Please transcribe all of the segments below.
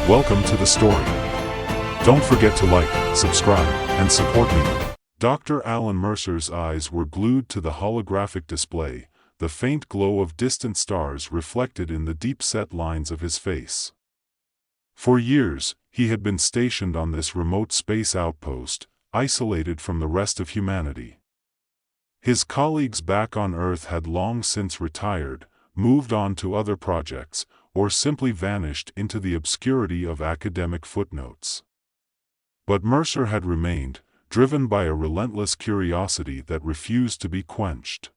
Welcome to the story. Don't forget to like, subscribe, and support me. Dr. Alan Mercer's eyes were glued to the holographic display, the faint glow of distant stars reflected in the deep-set lines of his face. For years, he had been stationed on this remote space outpost, isolated from the rest of humanity. His colleagues back on Earth had long since retired, moved on to other projects, or simply vanished into the obscurity of academic footnotes. But Mercer had remained, driven by a relentless curiosity that refused to be quenched.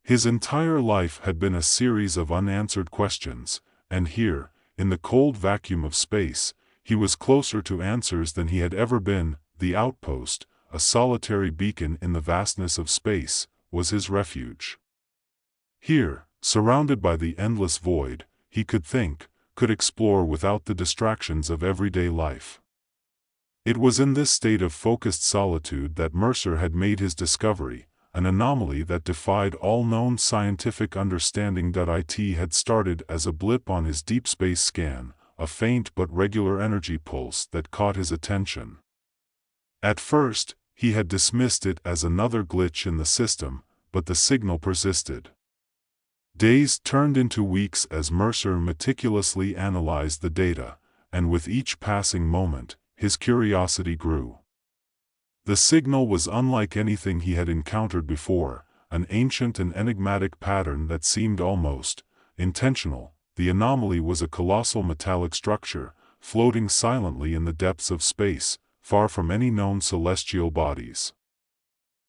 His entire life had been a series of unanswered questions, and here, in the cold vacuum of space, he was closer to answers than he had ever been. The outpost, a solitary beacon in the vastness of space, was his refuge. Here, surrounded by the endless void, he could think, could explore without the distractions of everyday life. It was in this state of focused solitude that Mercer had made his discovery, an anomaly that defied all known scientific understanding. It had started as a blip on his deep space scan, a faint but regular energy pulse that caught his attention. At first, he had dismissed it as another glitch in the system, but the signal persisted. Days turned into weeks as Mercer meticulously analyzed the data, and with each passing moment, his curiosity grew. The signal was unlike anything he had encountered before, an ancient and enigmatic pattern that seemed almost intentional. The anomaly was a colossal metallic structure, floating silently in the depths of space, far from any known celestial bodies.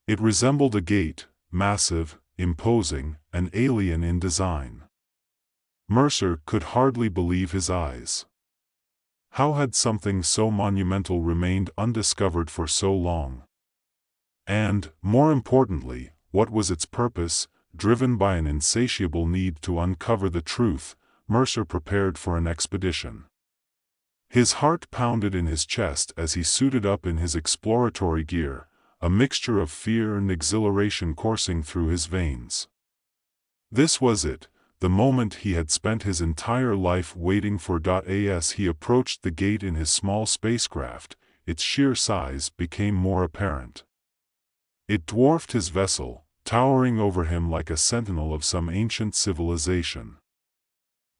It resembled a gate, massive, imposing, and alien in design. Mercer could hardly believe his eyes. How had something so monumental remained undiscovered for so long? And, more importantly, what was its purpose? Driven by an insatiable need to uncover the truth, Mercer prepared for an expedition. His heart pounded in his chest as he suited up in his exploratory gear, a mixture of fear and exhilaration coursing through his veins. This was it, the moment he had spent his entire life waiting for. As he approached the gate in his small spacecraft, its sheer size became more apparent. It dwarfed his vessel, towering over him like a sentinel of some ancient civilization.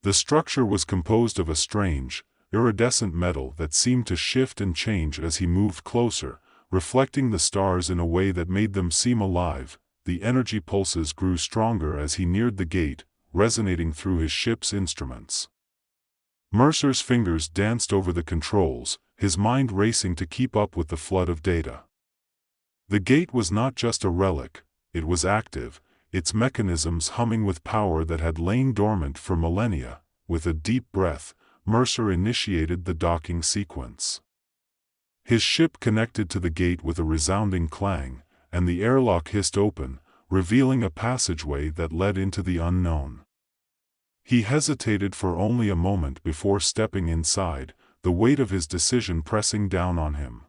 The structure was composed of a strange, iridescent metal that seemed to shift and change as he moved closer, reflecting the stars in a way that made them seem alive. The energy pulses grew stronger as he neared the gate, resonating through his ship's instruments. Mercer's fingers danced over the controls, his mind racing to keep up with the flood of data. The gate was not just a relic, it was active, its mechanisms humming with power that had lain dormant for millennia. With a deep breath, Mercer initiated the docking sequence. His ship connected to the gate with a resounding clang, and the airlock hissed open, revealing a passageway that led into the unknown. He hesitated for only a moment before stepping inside, the weight of his decision pressing down on him.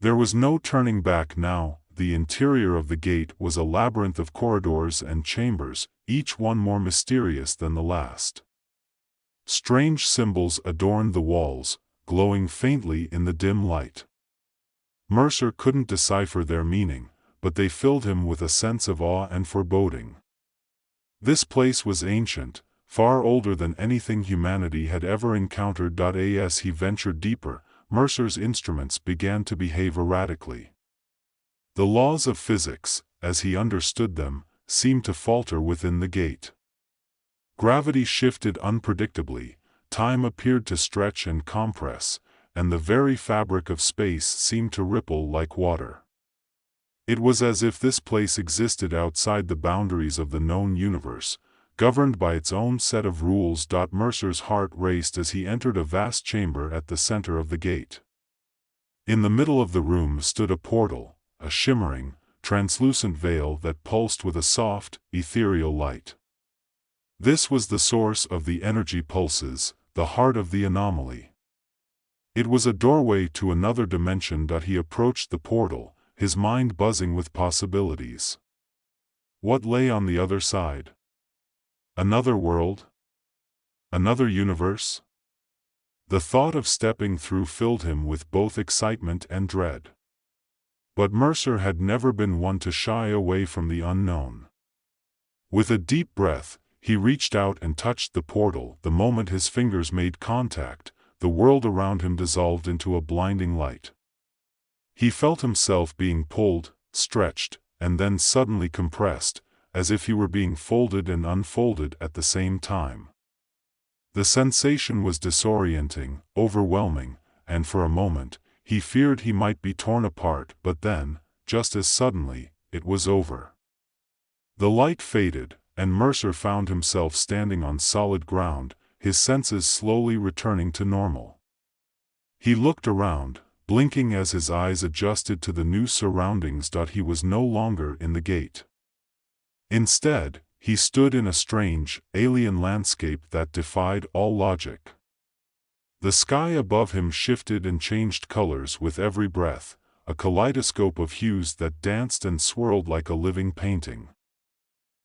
There was no turning back now. The interior of the gate was a labyrinth of corridors and chambers, each one more mysterious than the last. Strange symbols adorned the walls, glowing faintly in the dim light. Mercer couldn't decipher their meaning, but they filled him with a sense of awe and foreboding. This place was ancient, far older than anything humanity had ever encountered. As he ventured deeper, Mercer's instruments began to behave erratically. The laws of physics, as he understood them, seemed to falter within the gate. Gravity shifted unpredictably, time appeared to stretch and compress, and the very fabric of space seemed to ripple like water. It was as if this place existed outside the boundaries of the known universe, governed by its own set of rules. Mercer's heart raced as he entered a vast chamber at the center of the gate. In the middle of the room stood a portal, a shimmering, translucent veil that pulsed with a soft, ethereal light. This was the source of the energy pulses, the heart of the anomaly. It was a doorway to another dimension. He approached the portal, his mind buzzing with possibilities. What lay on the other side? Another world? Another universe? The thought of stepping through filled him with both excitement and dread. But Mercer had never been one to shy away from the unknown. With a deep breath, he reached out and touched the portal. The moment his fingers made contact, the world around him dissolved into a blinding light. He felt himself being pulled, stretched, and then suddenly compressed, as if he were being folded and unfolded at the same time. The sensation was disorienting, overwhelming, and for a moment, he feared he might be torn apart, but then, just as suddenly, it was over. The light faded, and Mercer found himself standing on solid ground, his senses slowly returning to normal. He looked around, blinking as his eyes adjusted to the new surroundings. He was no longer in the gate. Instead, he stood in a strange, alien landscape that defied all logic. The sky above him shifted and changed colors with every breath, a kaleidoscope of hues that danced and swirled like a living painting.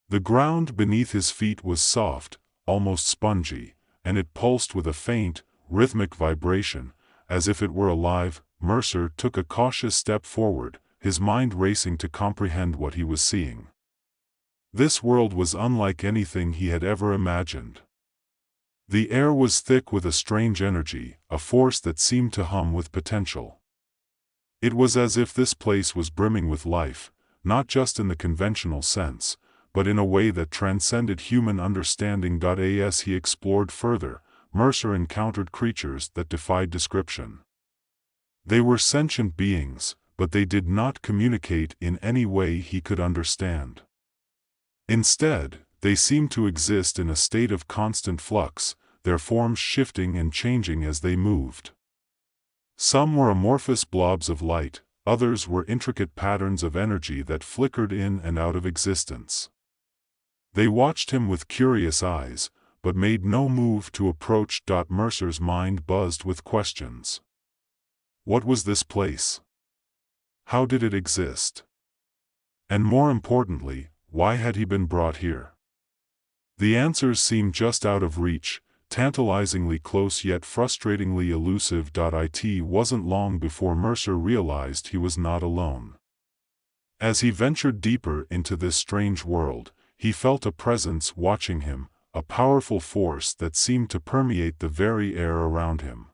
The ground beneath his feet was soft, almost spongy, and it pulsed with a faint, rhythmic vibration, as if it were alive. Mercer took a cautious step forward, his mind racing to comprehend what he was seeing. This world was unlike anything he had ever imagined. The air was thick with a strange energy, a force that seemed to hum with potential. It was as if this place was brimming with life, not just in the conventional sense, but in a way that transcended human understanding. As he explored further, Mercer encountered creatures that defied description. They were sentient beings, but they did not communicate in any way he could understand. Instead, they seemed to exist in a state of constant flux, their forms shifting and changing as they moved. Some were amorphous blobs of light, others were intricate patterns of energy that flickered in and out of existence. They watched him with curious eyes, but made no move to approach. Mercer's mind buzzed with questions. What was this place? How did it exist? And more importantly, why had he been brought here? The answers seemed just out of reach, tantalizingly close yet frustratingly elusive. It wasn't long before Mercer realized he was not alone. As he ventured deeper into this strange world, he felt a presence watching him, a powerful force that seemed to permeate the very air around him.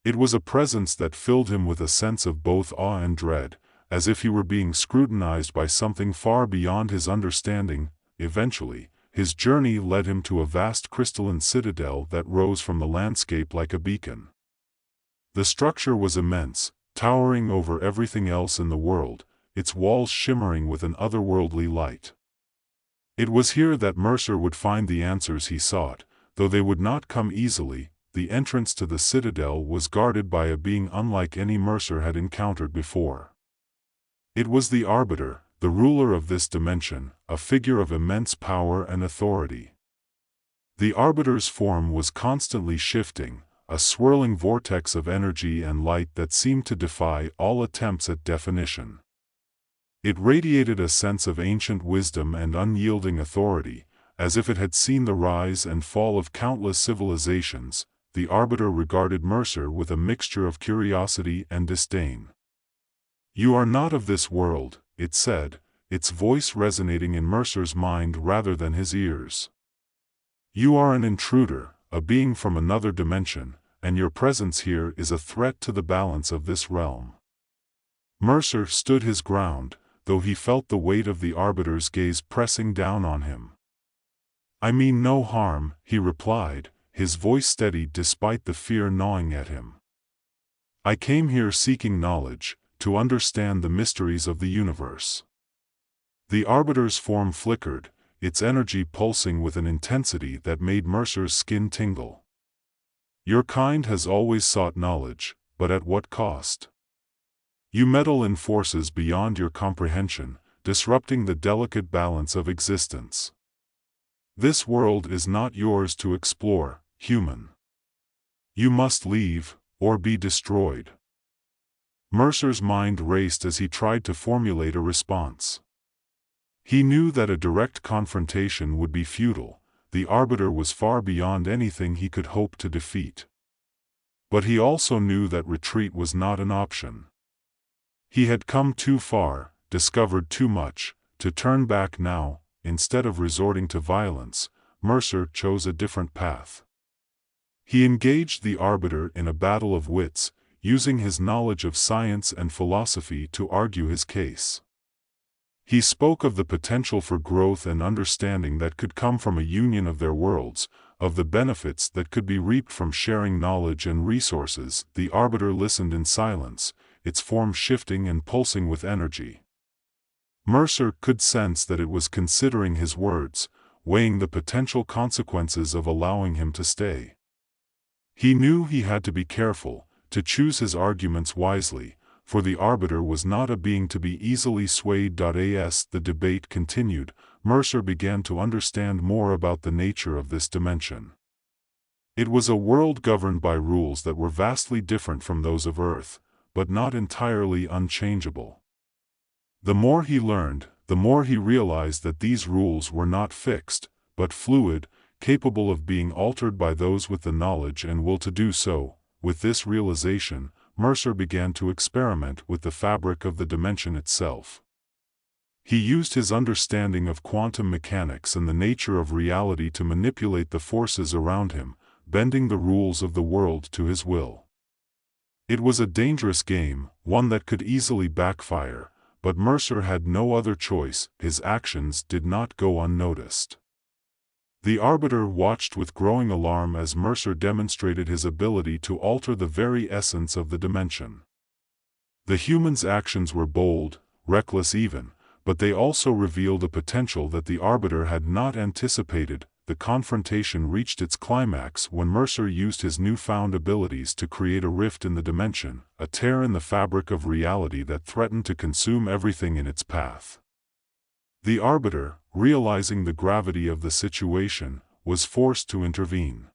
It was a presence that filled him with a sense of both awe and dread, as if he were being scrutinized by something far beyond his understanding. Eventually, his journey led him to a vast crystalline citadel that rose from the landscape like a beacon. The structure was immense, towering over everything else in the world, its walls shimmering with an otherworldly light. It was here that Mercer would find the answers he sought, though they would not come easily. The entrance to the citadel was guarded by a being unlike any Mercer had encountered before. It was the Arbiter, the ruler of this dimension, a figure of immense power and authority. The Arbiter's form was constantly shifting, a swirling vortex of energy and light that seemed to defy all attempts at definition. It radiated a sense of ancient wisdom and unyielding authority, as if it had seen the rise and fall of countless civilizations. The Arbiter regarded Mercer with a mixture of curiosity and disdain. "You are not of this world," it said, its voice resonating in Mercer's mind rather than his ears. "You are an intruder, a being from another dimension, and your presence here is a threat to the balance of this realm." Mercer stood his ground, though he felt the weight of the Arbiter's gaze pressing down on him. "I mean no harm," he replied, his voice steady despite the fear gnawing at him. "I came here seeking knowledge, to understand the mysteries of the universe." The Arbiter's form flickered, its energy pulsing with an intensity that made Mercer's skin tingle. "Your kind has always sought knowledge, but at what cost? You meddle in forces beyond your comprehension, disrupting the delicate balance of existence. This world is not yours to explore, human. You must leave, or be destroyed." Mercer's mind raced as he tried to formulate a response. He knew that a direct confrontation would be futile. The Arbiter was far beyond anything he could hope to defeat. But he also knew that retreat was not an option. He had come too far, discovered too much, to turn back now. Instead of resorting to violence, Mercer chose a different path. He engaged the Arbiter in a battle of wits, using his knowledge of science and philosophy to argue his case. He spoke of the potential for growth and understanding that could come from a union of their worlds, of the benefits that could be reaped from sharing knowledge and resources. The Arbiter listened in silence, its form shifting and pulsing with energy. Mercer could sense that it was considering his words, weighing the potential consequences of allowing him to stay. He knew he had to be careful, to choose his arguments wisely, for the Arbiter was not a being to be easily swayed. As the debate continued, Mercer began to understand more about the nature of this dimension. It was a world governed by rules that were vastly different from those of Earth, but not entirely unchangeable. The more he learned, the more he realized that these rules were not fixed, but fluid, capable of being altered by those with the knowledge and will to do so. With this realization, Mercer began to experiment with the fabric of the dimension itself. He used his understanding of quantum mechanics and the nature of reality to manipulate the forces around him, bending the rules of the world to his will. It was a dangerous game, one that could easily backfire, but Mercer had no other choice. His actions did not go unnoticed. The Arbiter watched with growing alarm as Mercer demonstrated his ability to alter the very essence of the dimension. The human's actions were bold, reckless even, but they also revealed a potential that the Arbiter had not anticipated. The confrontation reached its climax when Mercer used his newfound abilities to create a rift in the dimension, a tear in the fabric of reality that threatened to consume everything in its path. The Arbiter, realizing the gravity of the situation, was forced to intervene.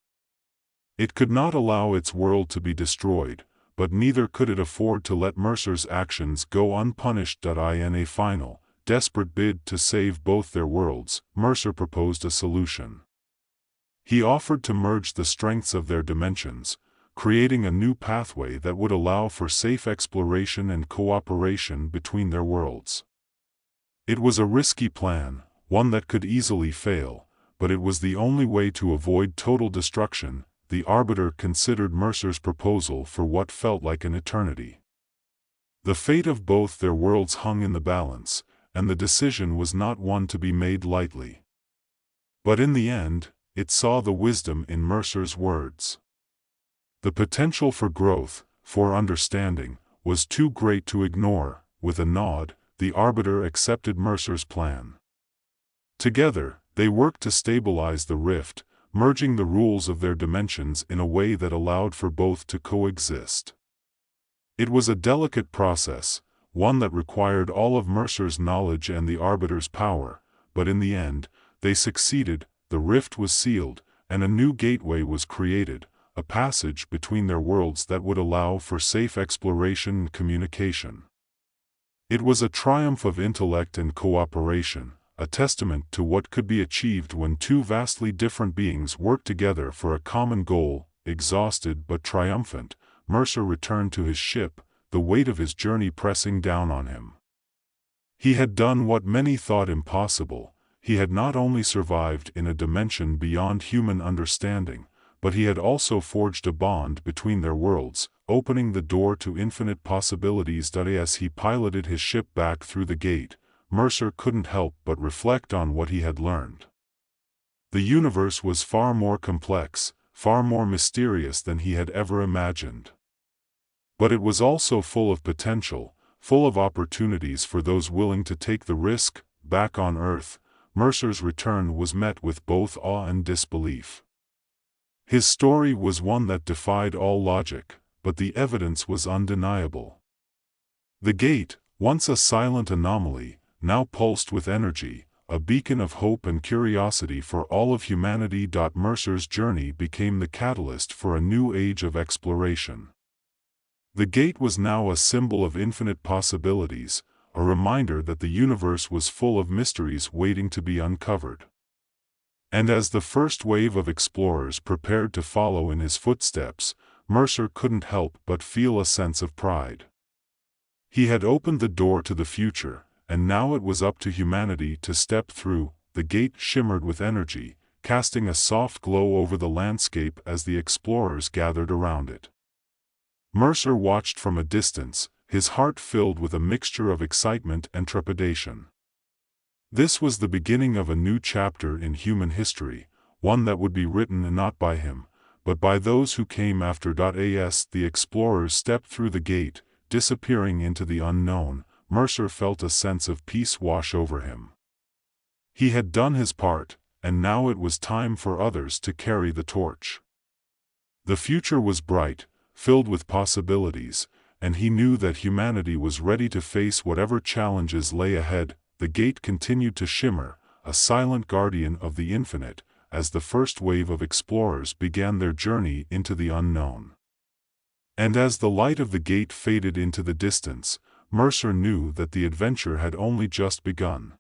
It could not allow its world to be destroyed, but neither could it afford to let Mercer's actions go unpunished. In a final, desperate bid to save both their worlds, Mercer proposed a solution. He offered to merge the strengths of their dimensions, creating a new pathway that would allow for safe exploration and cooperation between their worlds. It was a risky plan, one that could easily fail, but it was the only way to avoid total destruction. The Arbiter considered Mercer's proposal for what felt like an eternity. The fate of both their worlds hung in the balance, and the decision was not one to be made lightly. But in the end, it saw the wisdom in Mercer's words. The potential for growth, for understanding, was too great to ignore. With a nod, the Arbiter accepted Mercer's plan. Together, they worked to stabilize the rift, merging the rules of their dimensions in a way that allowed for both to coexist. It was a delicate process, one that required all of Mercer's knowledge and the Arbiter's power, but in the end, they succeeded. The rift was sealed, and a new gateway was created, a passage between their worlds that would allow for safe exploration and communication. It was a triumph of intellect and cooperation, a testament to what could be achieved when two vastly different beings worked together for a common goal. Exhausted but triumphant, Mercer returned to his ship, the weight of his journey pressing down on him. He had done what many thought impossible. He had not only survived in a dimension beyond human understanding, but he had also forged a bond between their worlds, opening the door to infinite possibilities. As he piloted his ship back through the gate, Mercer couldn't help but reflect on what he had learned. The universe was far more complex, far more mysterious than he had ever imagined. But it was also full of potential, full of opportunities for those willing to take the risk. Back on Earth, Mercer's return was met with both awe and disbelief. His story was one that defied all logic, but the evidence was undeniable. The gate, once a silent anomaly, now pulsed with energy, a beacon of hope and curiosity for all of humanity. Mercer's journey became the catalyst for a new age of exploration. The gate was now a symbol of infinite possibilities, a reminder that the universe was full of mysteries waiting to be uncovered. And as the first wave of explorers prepared to follow in his footsteps, Mercer couldn't help but feel a sense of pride. He had opened the door to the future, and now it was up to humanity to step through. The gate shimmered with energy, casting a soft glow over the landscape as the explorers gathered around it. Mercer watched from a distance, his heart filled with a mixture of excitement and trepidation. This was the beginning of a new chapter in human history, one that would be written not by him, but by those who came after. As the explorers stepped through the gate, disappearing into the unknown, Mercer felt a sense of peace wash over him. He had done his part, and now it was time for others to carry the torch. The future was bright, filled with possibilities, and he knew that humanity was ready to face whatever challenges lay ahead. The gate continued to shimmer, a silent guardian of the infinite, as the first wave of explorers began their journey into the unknown. And as the light of the gate faded into the distance, Mercer knew that the adventure had only just begun.